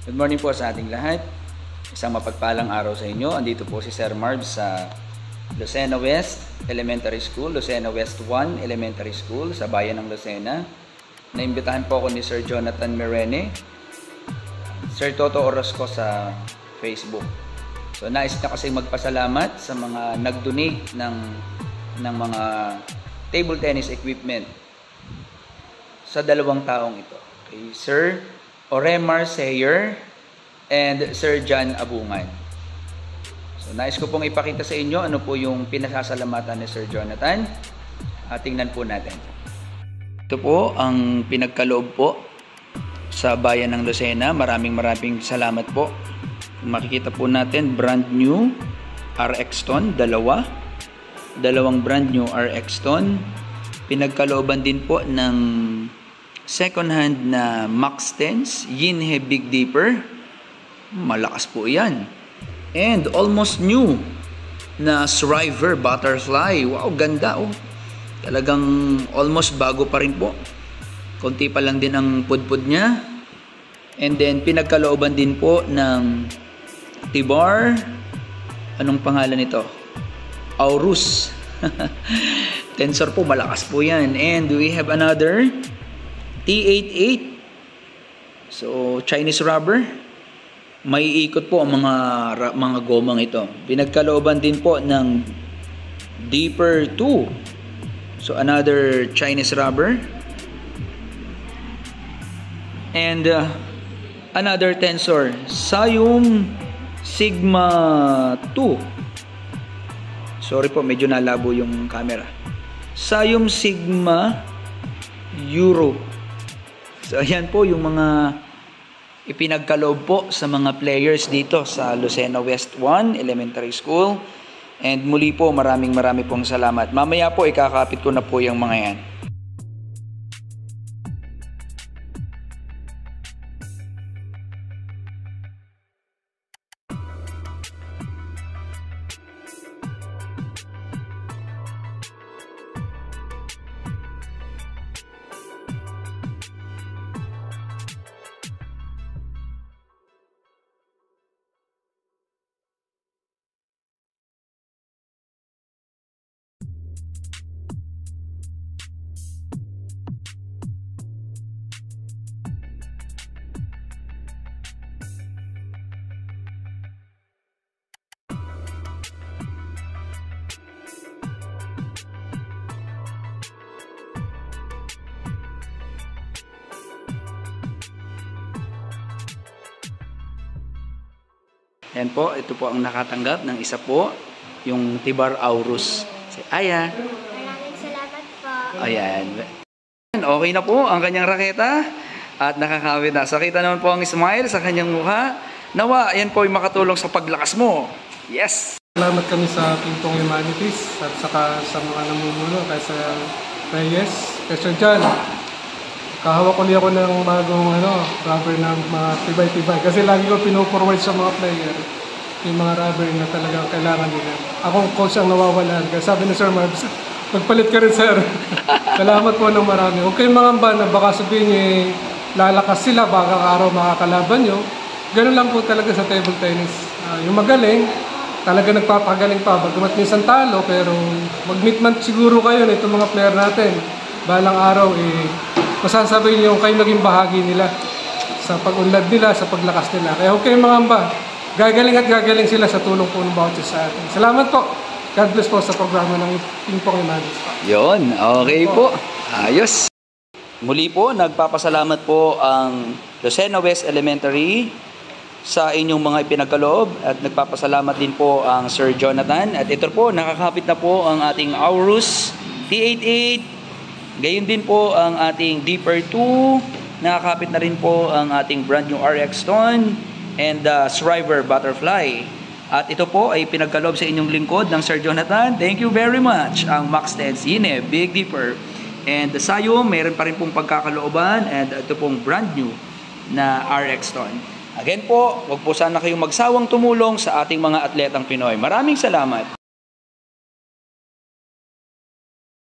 Good morning po sa ating lahat. Isang mapagpalang araw sa inyo. Andito po si Sir Marv sa Lucena West Elementary School, Lucena West 1 Elementary School sa bayan ng Lucena. Naimbitahan po ako ni Sir Jonathan Merene, Sir Toto Orozco sa Facebook. So nais na kasi magpasalamat sa mga nag-donate ng mga table tennis equipment sa dalawang taong ito. Okay, Sir Oremar Sayer and Sir John Abungan. So nais ko pong ipakita sa inyo ano po yung pinasasalamatan ni Sir Jonathan. Tingnan po natin. Ito po ang pinagkaloob po sa bayan ng Lucena. Maraming salamat po. Kung makikita po natin, brand new RX-Ton, dalawang brand new RX-Ton. Pinagkalooban din po ng second hand na Max Tense Yinhe Big Dipper. Malakas po yan. And almost new na Shriver Butterfly. Wow, ganda oh. Talagang almost bago pa rin po. Konti pa lang din ang pudpud niya. And then pinagkalooban din po ng Tibar. Anong pangalan nito? Aurus. Tensor po, malakas po yan. And we have another T88. So, Chinese rubber. May ikot po ang mga gomang ito. Pinagkalooban din po ng Dipper 2. So, another Chinese rubber. And another tensor, Sayum Sigma 2. Sorry po, medyo nalabo yung camera. Sayum Sigma Euro. So, ayan po yung mga ipinagkaloob po sa mga players dito sa Lucena West 1 Elementary School. And muli po, maraming pong salamat. Mamaya po, ikakapit ko na po yung mga yan. Yan po, ito po ang nakatanggap ng isa po, yung Tibar Aurus. Si Aya. Maraming salamat po. Ayan. Okay na po ang kanyang raketa at nakakawit na. So, kita naman po ang smile sa kanyang mukha. Nawa, yan po ay makatulong sa paglakas mo. Yes! Salamat kami sa Pintong Humanities at saka sa mga namumuno kay sa Reyes, kay Sir John. Kahawak ulit ako ng bagong rubber ng mga tibay-tibay. Kasi lagi ko pino-forward sa mga player yung mga rubber na talagang kailangan nila. Akong coach ang nawawalan. Kaya sabi ni Sir Marbs, magpalit ka rin, sir. Salamat po ng marami. Huwag kayong mangamba na baka sabihin niyo lalakas sila, baka araw makakalaban nyo. Ganun lang po talaga sa table tennis. Yung magaling, talaga nagpapagaling pa. Bagamat minsan talo, pero mag-meet siguro kayo na itong mga player natin. Balang araw, masasabi niyo kayo naging bahagi nila sa pag-unlad nila, sa paglakas nila. Kaya huwag kayong mangamba. Gagaling at gagaling sila sa tulong po ng bawat isa sa atin. Salamat po. God bless po sa programa ng Pingpong Humanities. Yun, okay po. Ayos. Muli po, nagpapasalamat po ang Lucena West Elementary sa inyong mga ipinagkaloob at nagpapasalamat din po ang Sir Jonathan. At ito po, nakakapit na po ang ating Aurus T88. Gayon din po ang ating Dipper 2. Nakakapit na rin po ang ating brand new RX-Ton and Shriver Butterfly. At ito po ay pinagkaloob sa inyong lingkod ng Sir Jonathan. Thank you very much. Ang Max Tense Yinhe Big Dipper and the Sayum, mayroon pa rin pong pagkakalooban and ito pong brand new na RX-Ton. Again po, wag po sana kayong magsawang tumulong sa ating mga atletang Pinoy. Maraming salamat.